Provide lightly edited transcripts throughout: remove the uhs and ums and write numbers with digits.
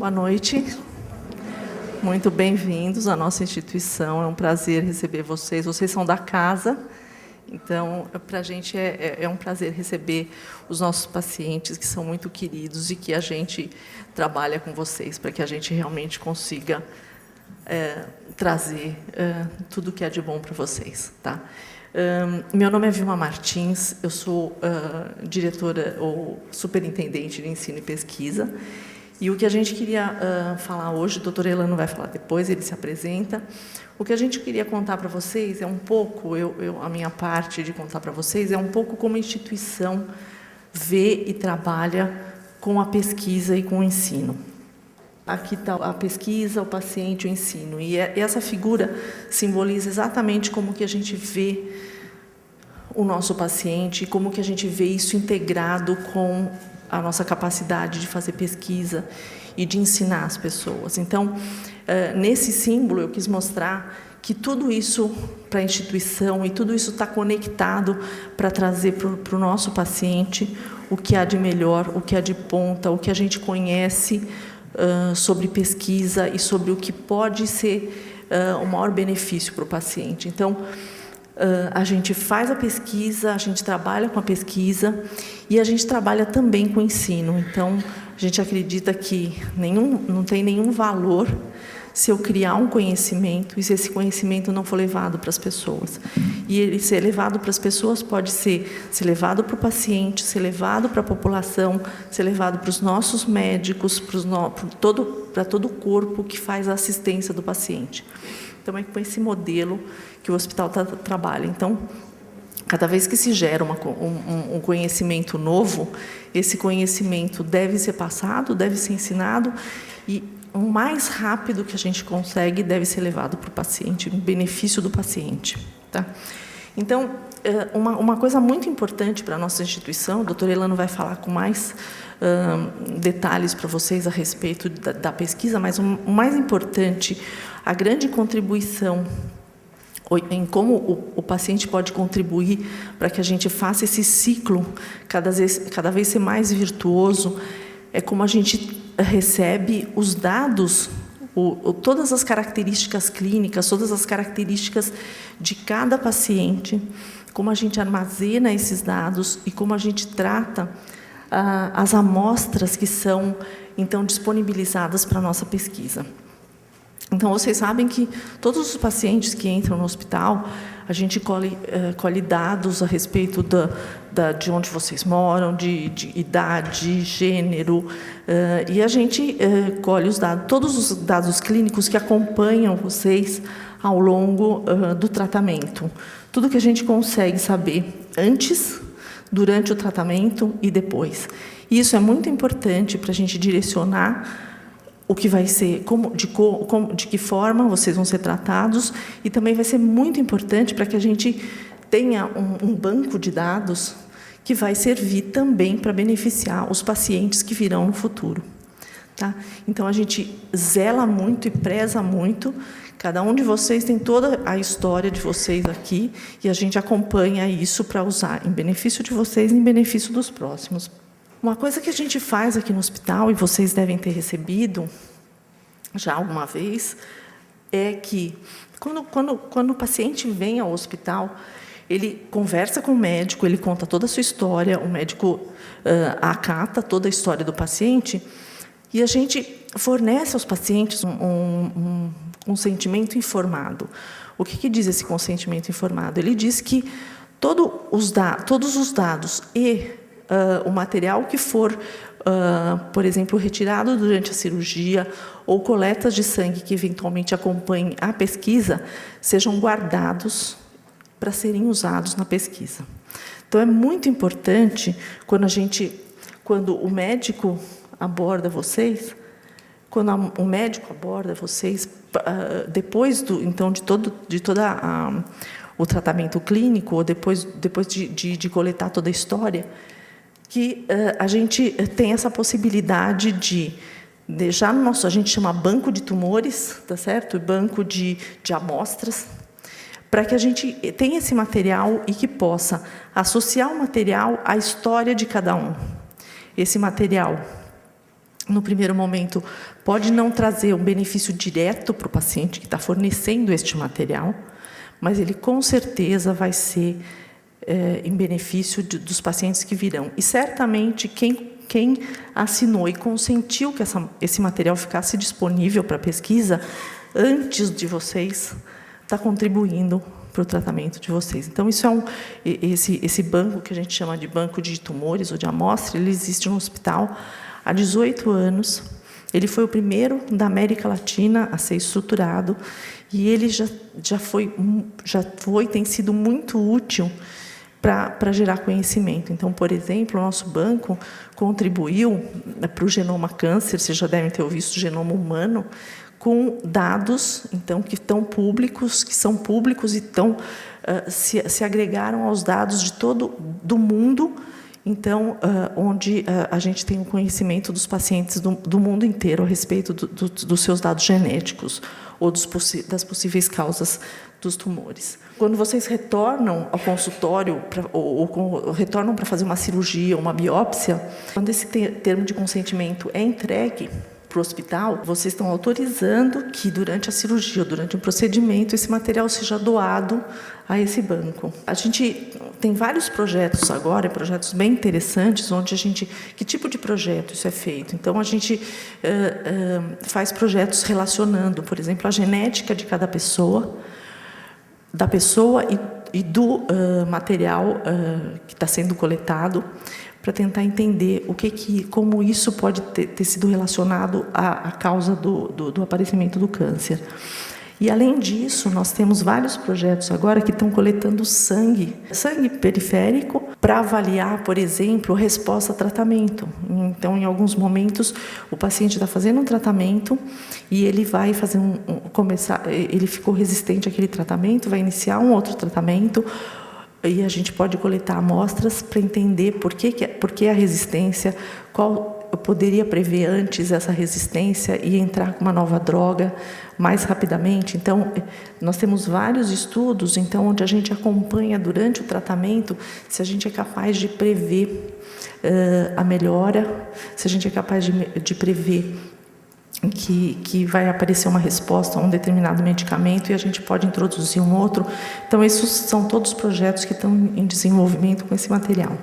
Boa noite. Muito bem-vindos à nossa instituição. É um prazer receber vocês. Vocês são da casa, então, para a gente é um prazer receber os nossos pacientes, que são muito queridos e que a gente trabalha com vocês, para que a gente realmente consiga trazer tudo que é de bom para vocês. Tá? Meu nome é Vilma Martins, eu sou diretora ou superintendente de ensino e pesquisa. E o que a gente queria falar hoje, o doutor Elano vai falar depois, ele se apresenta. O que a gente queria contar para vocês é um pouco, a minha parte de contar para vocês, é um pouco como a instituição vê e trabalha com a pesquisa e com o ensino. Aqui está a pesquisa, o paciente, o ensino. E essa figura simboliza exatamente como que a gente vê o nosso paciente, como que a gente vê isso integrado com a nossa capacidade de fazer pesquisa e de ensinar as pessoas. Então, nesse símbolo, eu quis mostrar que tudo isso para a instituição e tudo isso está conectado para trazer para o nosso paciente o que há de melhor, o que há de ponta, o que a gente conhece sobre pesquisa e sobre o que pode ser o maior benefício para o paciente. Então, a gente faz a pesquisa, a gente trabalha com a pesquisa e a gente trabalha também com o ensino. Então, a gente acredita que não tem nenhum valor se eu criar um conhecimento e se esse conhecimento não for levado para as pessoas. E ele ser levado para as pessoas pode ser levado para o paciente, ser levado para a população, ser levado para os nossos médicos, para todo o corpo que faz a assistência do paciente. Então, é com esse modelo que o hospital trabalha. Então, cada vez que se gera um conhecimento novo, esse conhecimento deve ser passado, deve ser ensinado, e o mais rápido que a gente consegue deve ser levado para o paciente, em benefício do paciente. Tá? Então, uma coisa muito importante para a nossa instituição, o doutor Elano vai falar com mais detalhes para vocês a respeito da pesquisa, mas o mais importante, a grande contribuição em como o paciente pode contribuir para que a gente faça esse ciclo cada vez ser mais virtuoso, é como a gente recebe os dados, todas as características clínicas, todas as características de cada paciente, como a gente armazena esses dados e como a gente trata as amostras que são, então, disponibilizadas para a nossa pesquisa. Então, vocês sabem que todos os pacientes que entram no hospital, a gente colhe dados a respeito de onde vocês moram, de idade, gênero, e a gente colhe todos os dados clínicos que acompanham vocês ao longo do tratamento. Tudo que a gente consegue saber antes, durante o tratamento e depois. E isso é muito importante para a gente direcionar o que vai ser, de que forma vocês vão ser tratados, e também vai ser muito importante para que a gente tenha um banco de dados que vai servir também para beneficiar os pacientes que virão no futuro. Tá? Então, a gente zela muito e preza muito. Cada um de vocês tem toda a história de vocês aqui, e a gente acompanha isso para usar em benefício de vocês e em benefício dos próximos. Uma coisa que a gente faz aqui no hospital, e vocês devem ter recebido já alguma vez, é que, quando o paciente vem ao hospital, ele conversa com o médico, ele conta toda a sua história, o médico acata toda a história do paciente, e a gente fornece aos pacientes um consentimento informado. O que diz esse consentimento informado? Ele diz que todos os dados e o material que for, por exemplo, retirado durante a cirurgia ou coletas de sangue que eventualmente acompanhem a pesquisa, sejam guardados para serem usados na pesquisa. Então, é muito importante quando o médico aborda vocês, depois de todo o tratamento clínico, ou depois de coletar toda a história, que a gente tem essa possibilidade de deixar no nosso, a gente chama banco de tumores, tá certo? Banco de amostras, para que a gente tenha esse material e que possa associar o material à história de cada um. Esse material no primeiro momento, pode não trazer um benefício direto para o paciente que está fornecendo este material, mas ele com certeza vai ser em benefício dos pacientes que virão. E certamente quem assinou e consentiu que esse material ficasse disponível para pesquisa antes de vocês está contribuindo para o tratamento de vocês. Então, isso é esse banco que a gente chama de banco de tumores ou de amostra, ele existe no hospital há 18 anos. Ele foi o primeiro da América Latina a ser estruturado e ele tem sido muito útil para gerar conhecimento. Então, por exemplo, o nosso banco contribuiu para o Genoma Câncer, vocês já devem ter ouvido o genoma humano, com dados então que são públicos e se agregaram aos dados de todo do mundo, então onde a gente tem o conhecimento dos pacientes do mundo inteiro a respeito dos seus dados genéticos ou das possíveis causas dos tumores. Quando vocês retornam ao consultório ou retornam para fazer uma cirurgia, uma biópsia, quando esse termo de consentimento é entregue para o hospital, vocês estão autorizando que durante a cirurgia, durante o procedimento, esse material seja doado a esse banco. A gente tem vários projetos agora, projetos bem interessantes, onde que tipo de projeto isso é feito? Então, a gente faz projetos relacionando, por exemplo, a genética de cada pessoa, da pessoa e do material que está sendo coletado, para tentar entender como isso pode ter sido relacionado à causa do aparecimento do câncer. E, além disso, nós temos vários projetos agora que estão coletando sangue periférico, para avaliar, por exemplo, resposta a tratamento. Então, em alguns momentos, o paciente está fazendo um tratamento e ele vai fazer ele ficou resistente àquele tratamento, vai iniciar um outro tratamento, e a gente pode coletar amostras para entender por que a resistência, qual eu poderia prever antes essa resistência e entrar com uma nova droga mais rapidamente. Então, nós temos vários estudos onde a gente acompanha durante o tratamento se a gente é capaz de prever a melhora, se a gente é capaz de prever que vai aparecer uma resposta a um determinado medicamento e a gente pode introduzir um outro. Então, esses são todos os projetos que estão em desenvolvimento com esse material.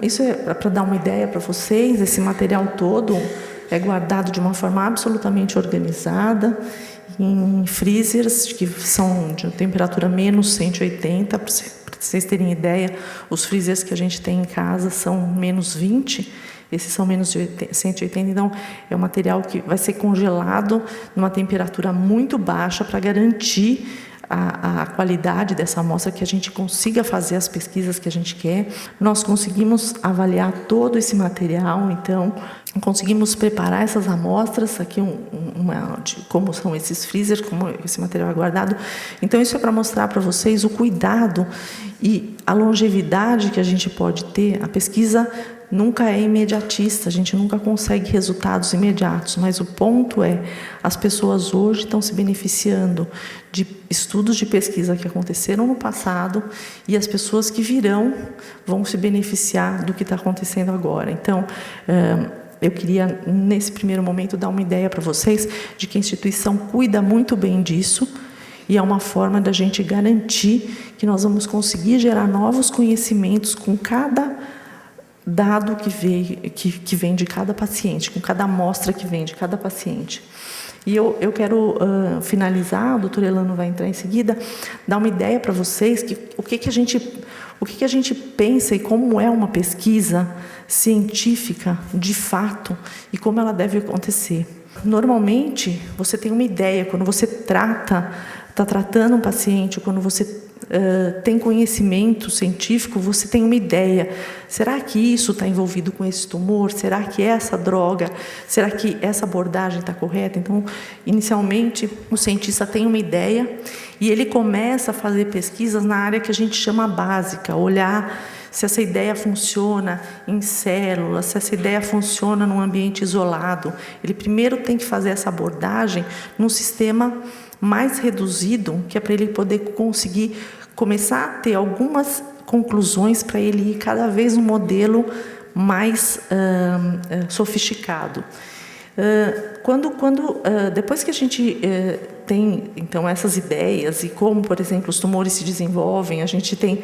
Isso é para dar uma ideia para vocês. Esse material todo é guardado de uma forma absolutamente organizada em freezers que são de temperatura menos 180. Para vocês terem ideia, os freezers que a gente tem em casa são menos 20. Esses são menos de 180, então é um material que vai ser congelado numa temperatura muito baixa para garantir a qualidade dessa amostra, que a gente consiga fazer as pesquisas que a gente quer. Nós conseguimos avaliar todo esse material, então conseguimos preparar essas amostras, aqui como são esses freezers, como esse material é guardado. Então, isso é para mostrar para vocês o cuidado e a longevidade que a gente pode ter. A pesquisa nunca é imediatista, a gente nunca consegue resultados imediatos, mas o ponto é, as pessoas hoje estão se beneficiando de estudos de pesquisa que aconteceram no passado e as pessoas que virão vão se beneficiar do que está acontecendo agora. Então, eu queria, nesse primeiro momento, dar uma ideia para vocês de que a instituição cuida muito bem disso e é uma forma da gente garantir que nós vamos conseguir gerar novos conhecimentos com cada dado que vem de cada paciente, com cada amostra que vem de cada paciente. E eu quero finalizar, o doutor Elano vai entrar em seguida, dar uma ideia para vocês o que a gente pensa e como é uma pesquisa científica de fato e como ela deve acontecer. Normalmente, você tem uma ideia, quando você está tratando um paciente, quando você tem conhecimento científico, você tem uma ideia. Será que isso está envolvido com esse tumor? Será que essa droga? Será que essa abordagem está correta? Então, inicialmente, o cientista tem uma ideia e ele começa a fazer pesquisas na área que a gente chama básica, olhar se essa ideia funciona em células, se essa ideia funciona num ambiente isolado. Ele primeiro tem que fazer essa abordagem num sistema mais reduzido, que é para ele poder conseguir começar a ter algumas conclusões para ele ir cada vez um modelo mais sofisticado. Depois que a gente tem, então, essas ideias e como, por exemplo, os tumores se desenvolvem, a gente tem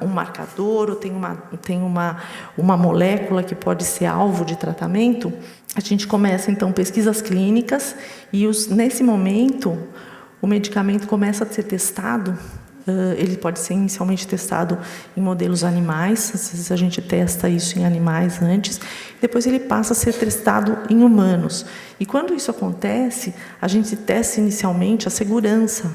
um marcador, ou tem uma molécula que pode ser alvo de tratamento, a gente começa, então, pesquisas clínicas e, nesse momento, o medicamento começa a ser testado. Ele pode ser inicialmente testado em modelos animais, às vezes a gente testa isso em animais antes, depois ele passa a ser testado em humanos. E quando isso acontece, a gente testa inicialmente a segurança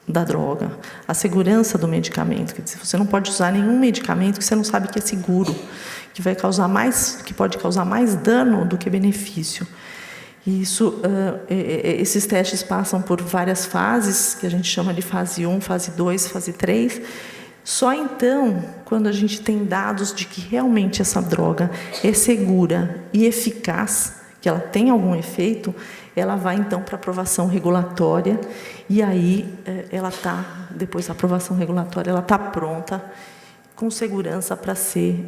da droga, a segurança do medicamento. Quer dizer, você não pode usar nenhum medicamento que você não sabe que é seguro, que pode causar mais dano do que benefício. Esses testes passam por várias fases, que a gente chama de fase 1, fase 2, fase 3. Só então, quando a gente tem dados de que realmente essa droga é segura e eficaz, que ela tem algum efeito, ela vai então para aprovação regulatória, e aí depois da aprovação regulatória, ela está pronta, com segurança para ser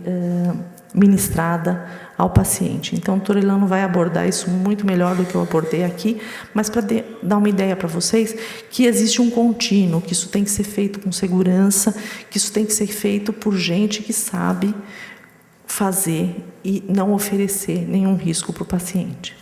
ministrada ao paciente. Então, o Dr. Elano vai abordar isso muito melhor do que eu abordei aqui, mas para dar uma ideia para vocês que existe um contínuo, que isso tem que ser feito com segurança, que isso tem que ser feito por gente que sabe fazer e não oferecer nenhum risco para o paciente.